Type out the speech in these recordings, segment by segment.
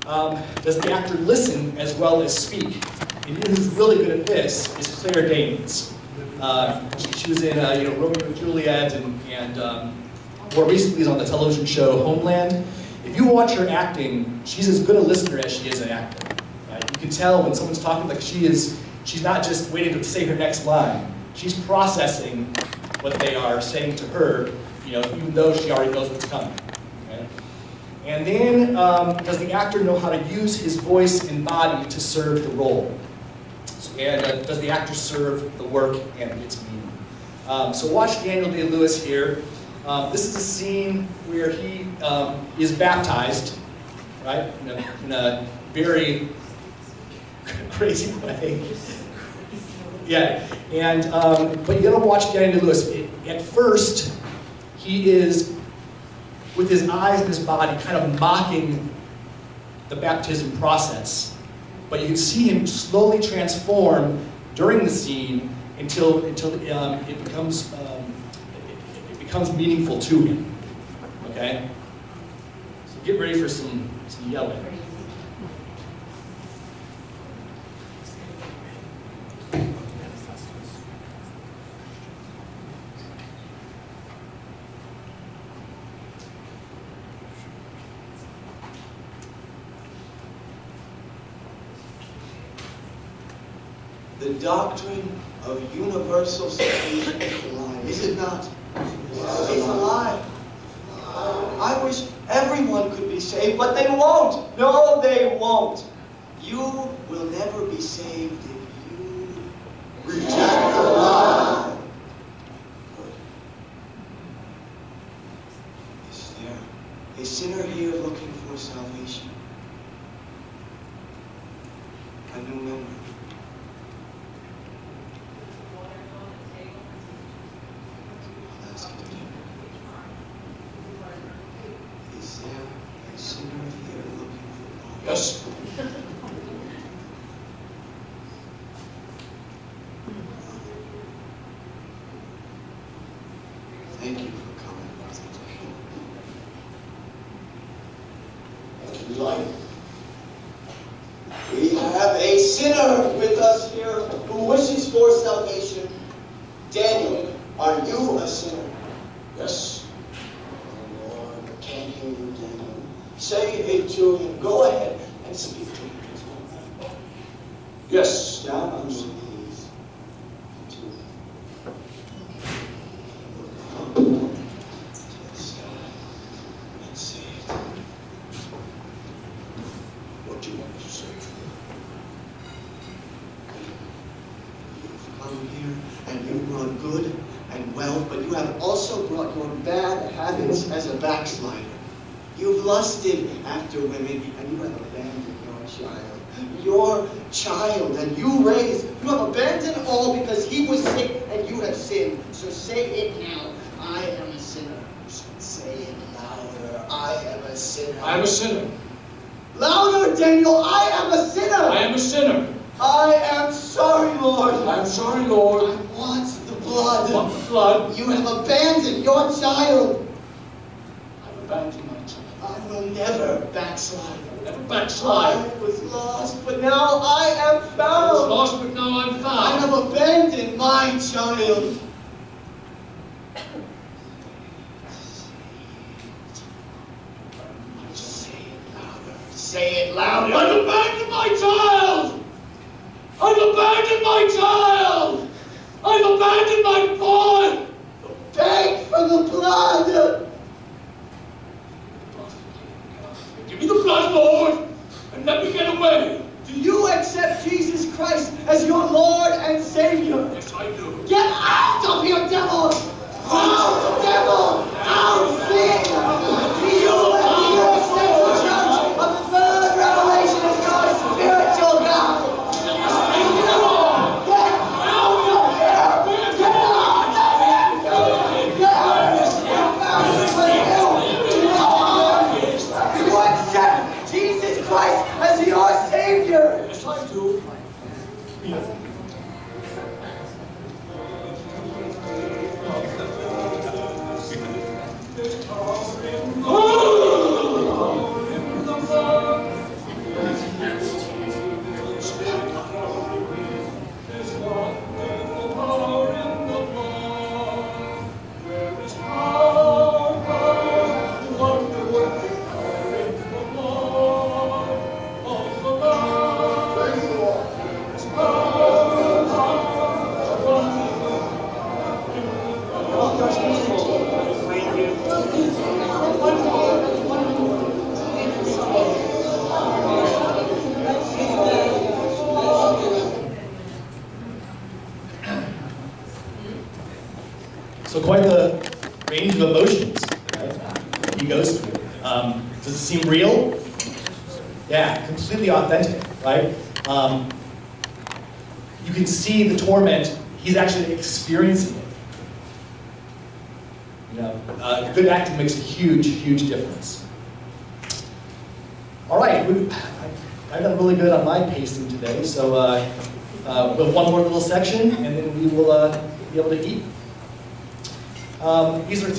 Does the actor listen as well as speak? And who's really good at this is Claire Danes. She was in Romeo and Juliet, and more recently is on the television show Homeland. If you watch her acting, she's as good a listener as she is an actor. You can tell when someone's talking, like she's not just waiting to say her next line. She's processing what they are saying to her, even though she already knows what's coming. Okay? And then, does the actor know how to use his voice and body to serve the role? And does the actor serve the work and its meaning? So watch Daniel Day-Lewis here. This is a scene where he is baptized, right, in a very crazy way. Yeah, and but you gotta watch Daniel Day-Lewis. At first, he is, with his eyes and his body, kind of mocking the baptism process. But you can see him slowly transform during the scene until it becomes meaningful to him. Okay? So get ready for some yelling. The doctrine of universal salvation is a lie, is it not? It's a lie. I wish everyone could be saved, but they won't. No, they won't. You will never be saved if you reject the lie. Good. Is there a sinner here looking for salvation? A new member? Yes. Thank you for coming. We have a sinner with us here who wishes for salvation. Daniel, are you a sinner? Yes. Oh Lord, I can't hear you, Daniel. Say it to him. Go ahead and speak to him. Yes. Down on your knees. Yes, and say it. What do you want me to say? You've come here and you brought good and wealth, but you have also brought your bad habits as a backslider. You've lusted after women, and you have abandoned your child. Your child, and you raised. You have abandoned all because he was sick and you have sinned. So say it now. I am a sinner. Say it louder. I am a sinner. I am a sinner. Louder, Daniel. I am a sinner. I am a sinner. I am sorry, Lord. I am sorry, Lord. I want the blood. I want the blood. You have abandoned your child. I've abandoned my child. I will never backslide. Never backslide. I was lost, but now I am I was found. lost, but now I'm I found. have abandoned my child. Say it louder. Say it louder. I've abandoned my child. I've abandoned my child. I've abandoned my boy. Beg for the blood. Give me the blood, Lord, and let me get away. Do you accept Jesus Christ as your Lord and Savior? Yes, I do. Get out of here, devil! Out, devil! Out, sin! Do you accept the church of the third revelation as your spiritual God? Get out of here! Get out of here! Get out of here! Do you accept Jesus Christ as your Savior? Yes, I do. seem real? Yeah, completely authentic, right? You can see the torment. He's actually experiencing it. You know, good acting makes a huge, huge difference. All right, I've done really good on my pacing today, so we'll have one more little section, and then we will be able to eat. These are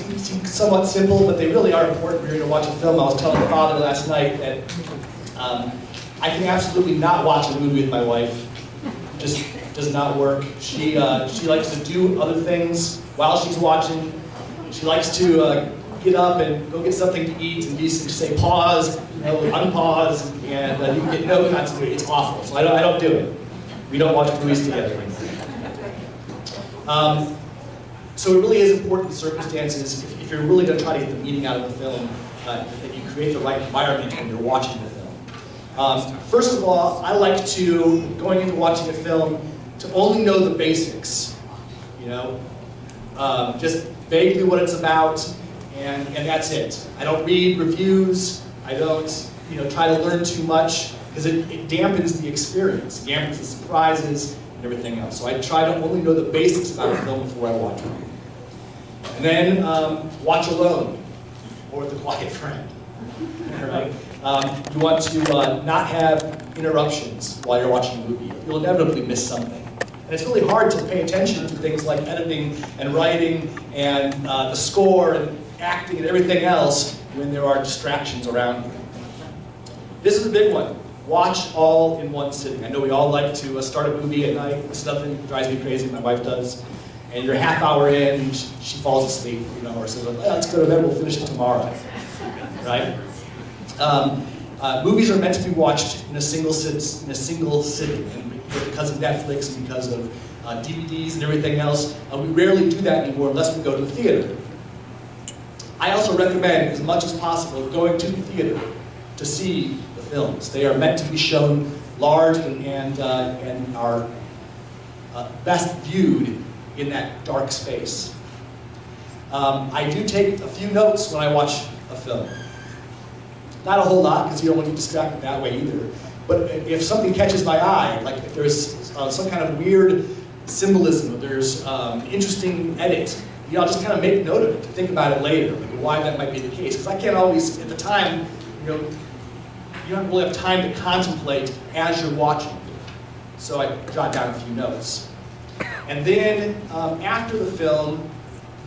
somewhat simple, but they really are important when you're going to watch a film. I was telling my father last night that I can absolutely not watch a movie with my wife. Just does not work. She likes to do other things while she's watching. She likes to get up and go get something to eat and say pause, you know, unpause, and you can get no continuity. It's awful. So I don't do it. We don't watch movies together. So it really is important in circumstances, if you're really going to try to get the meaning out of the film, that you create the right environment when you're watching the film. First of all, I like to, going into watching a film, to only know the basics. You know, just vaguely what it's about, and that's it. I don't read reviews. I don't, you know, try to learn too much, because it dampens the experience, dampens the surprises and everything else. So I try to only know the basics about a film before I watch it. And then watch alone, or with a quiet friend. Right? You want to not have interruptions while you're watching a movie. You'll inevitably miss something. And it's really hard to pay attention to things like editing and writing and the score and acting and everything else when there are distractions around you. This is a big one. Watch all in one sitting. I know we all like to start a movie at night. This is nothing that drives me crazy, my wife does. And you're a half hour in, and she falls asleep, you know, or says, oh, let's go to bed, we'll finish it tomorrow, right? Movies are meant to be watched in a single sitting, and because of Netflix and because of DVDs and everything else, we rarely do that anymore unless we go to the theater. I also recommend, as much as possible, going to the theater to see the films. They are meant to be shown large and are best viewed in that dark space. I do take a few notes when I watch a film. Not a whole lot, because you don't want to be distracted that way either. But if something catches my eye, like if there's some kind of weird symbolism, or there's interesting edit, you know, I'll just kind of make note of it to think about it later, like why that might be the case. Because I can't always, at the time, you know, you don't really have time to contemplate as you're watching. So I jot down a few notes. And then, after the film,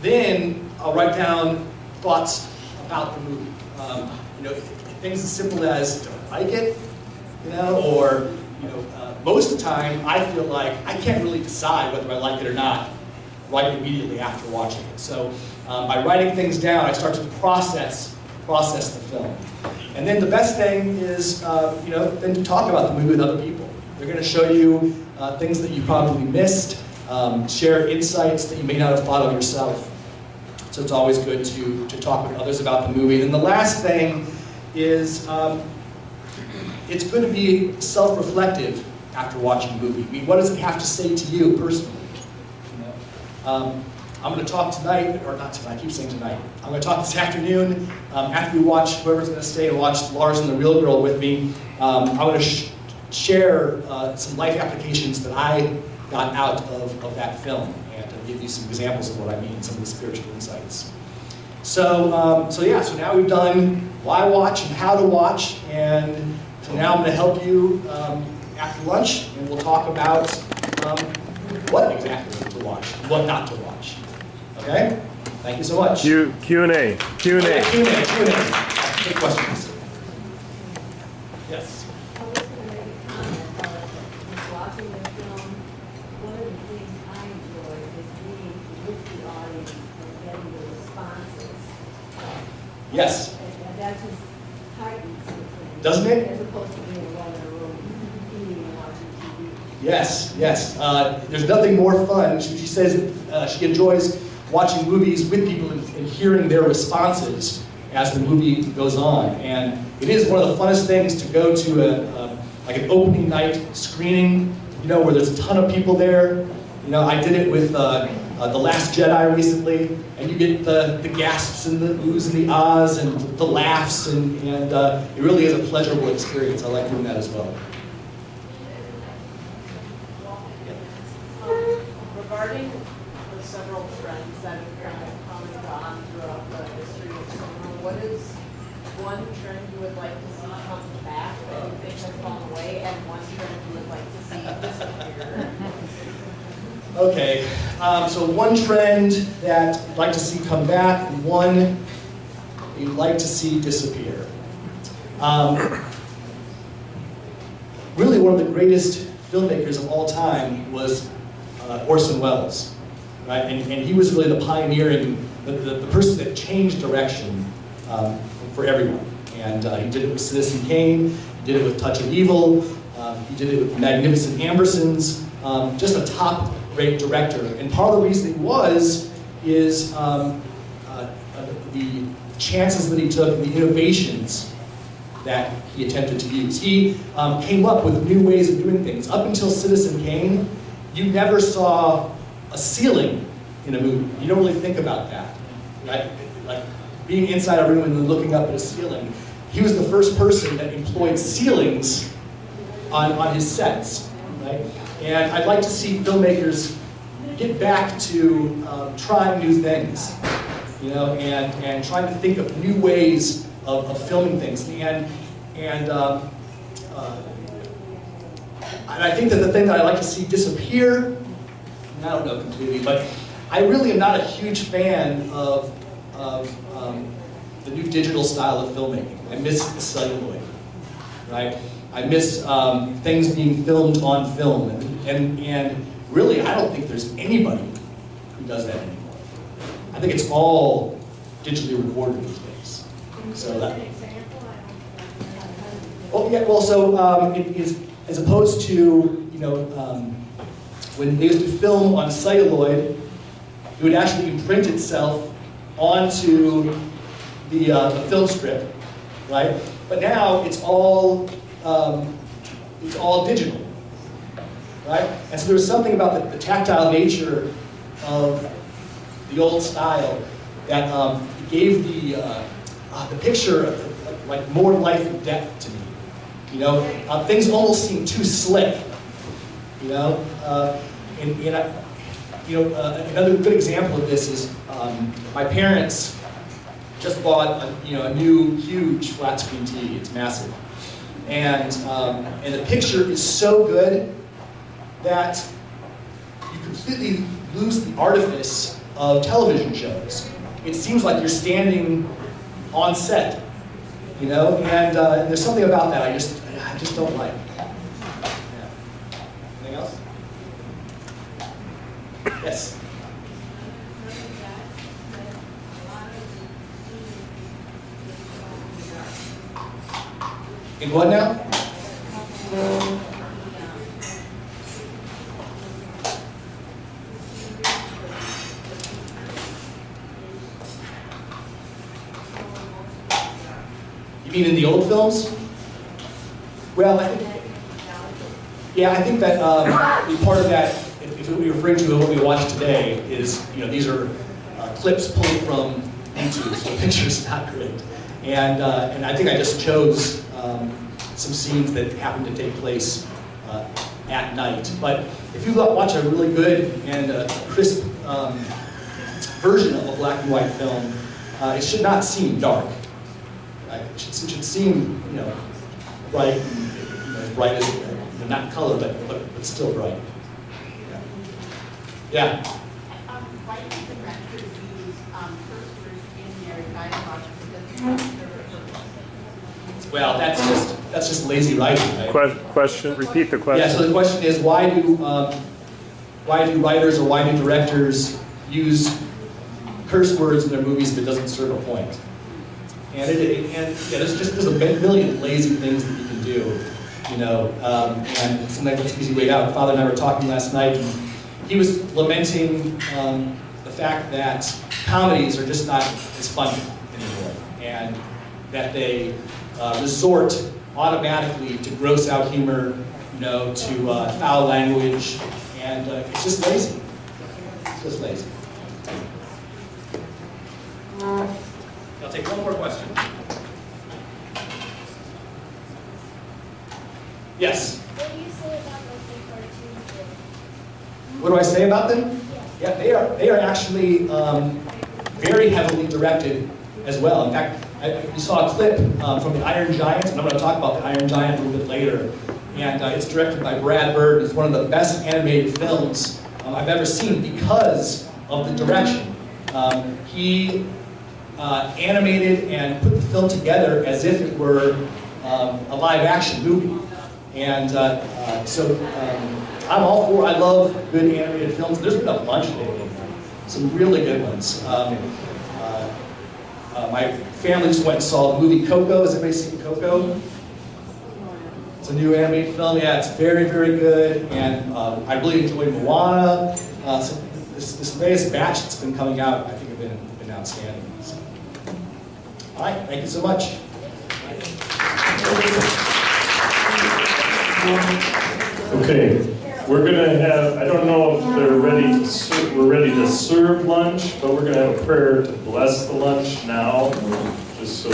then I'll write down thoughts about the movie. You know, things as simple as, do I like it? You know, or, you know, most of the time, I feel like I can't really decide whether I like it or not right immediately after watching it. So by writing things down, I start to process the film. And then the best thing is, you know, then to talk about the movie with other people. They're going to show you things that you probably missed, share insights that you may not have thought of yourself. So it's always good to talk with others about the movie. And the last thing is, it's good to be self-reflective after watching a movie. I mean, what does it have to say to you personally? You know? I'm going to talk tonight, or not tonight, I keep saying tonight. I'm going to talk this afternoon, after we watch, whoever's going to stay and watch Lars and the Real Girl with me, I'm going to share some life applications that I got out of that film, and to give you some examples of what I mean, some of the spiritual insights. So, so now we've done why watch and how to watch, and so now I'm going to help you after lunch, and we'll talk about what exactly to watch, what not to watch. Okay? Thank you so much. Q&A. Q&A. Take questions. Yes. Watching the film, one of the things I enjoy is being with the audience and getting the responses. Yes. And that just heightens the thing. Doesn't it? As opposed to being alone in a room, eating and watching TV. Yes, yes. There's nothing more fun. She says she enjoys watching movies with people and hearing their responses as the movie goes on. And it is one of the funnest things to go to like an opening night screening, you know, where there's a ton of people there. You know, I did it with The Last Jedi recently, and you get the gasps and the oohs and the ahs and the laughs, and it really is a pleasurable experience. I like doing that as well. Regarding the several trends that have kind of come and gone throughout the history of cinema, what is one trend you would like to see come back that you think has gone away, and one trend you would like to see disappear? Okay, so one trend that I'd like to see come back, and one you'd like to see disappear. Really, one of the greatest filmmakers of all time was Orson Welles, right? And he was really the pioneering, the person that changed direction for everyone. And he did it with Citizen Kane, he did it with Touch of Evil, he did it with The Magnificent Ambersons, just a top-rate director. And part of the reason he was is the chances that he took, the innovations that he attempted to use. He came up with new ways of doing things. Up until Citizen Kane, you never saw a ceiling in a movie. You don't really think about that, right? Like being inside a room and then looking up at a ceiling. He was the first person that employed ceilings on his sets, right? And I'd like to see filmmakers get back to trying new things, you know, and trying to think of new ways of filming things. And I think that the thing that I'd like to see disappear, and I don't know completely, but I really am not a huge fan of the new digital style of filmmaking. I miss the celluloid, right? I miss things being filmed on film, and really I don't think there's anybody who does that anymore. I think it's all digitally recorded these days. So that. Oh yeah, well, so it is, as opposed to, you know, when they used to film on celluloid, it would actually imprint itself onto the film strip, right? But now it's all digital, right? And so there was something about the tactile nature of the old style that gave the picture like more life and depth to me. You know, things almost seem too slick. You know, another good example of this is my parents just bought a new huge flat screen TV. It's massive, and the picture is so good that you completely lose the artifice of television shows. It seems like you're standing on set, you know, and there's something about that I just don't like. Yeah. Anything else? Yes. In what now? You mean in the old films? Well, I think that part of that, if we're referring to what we watch today, is, you know, these are clips pulled from YouTube, so the picture's not great. And I think I just chose some scenes that happen to take place at night. But if you watch a really good and crisp version of a black and white film, it should not seem dark. Right? It should seem, you know, bright, and, you know, as bright as, not color, but still bright. Yeah. Why do the directors use curse words in their dialogue? Well, that's just lazy writing, right? Question. Repeat the question. Yeah. So the question is, why do writers or why do directors use curse words in their movies if it doesn't serve a point? And there's a million lazy things that you can do, you know. And sometimes it's an easy way out. Father and I were talking last night, and he was lamenting the fact that comedies are just not as funny anymore, and that they resort automatically to gross out humor, you know, to foul language, And it's just lazy. It's just lazy. I'll take one more question. Yes? What do you say about like the cartoon film? What do I say about them? Yeah. Yeah, they are actually very heavily directed as well. In fact, you saw a clip from the Iron Giant, and I'm going to talk about the Iron Giant a little bit later. And it's directed by Brad Bird. It's one of the best animated films I've ever seen because of the direction. He animated and put the film together as if it were a live-action movie. And I'm all for, I love good animated films. There's been a bunch lately, some really good ones. My family just went and saw the movie Coco. Has anybody seen Coco? It's a new animated film. Yeah, it's very, very good. And I really enjoyed Moana. So this latest batch that's been coming out, I think, have been outstanding. So. All right, thank you so much. Okay, we're gonna have, I don't know if they're ready to serve, we're ready to serve lunch, but we're gonna have a prayer to bless the lunch now, just so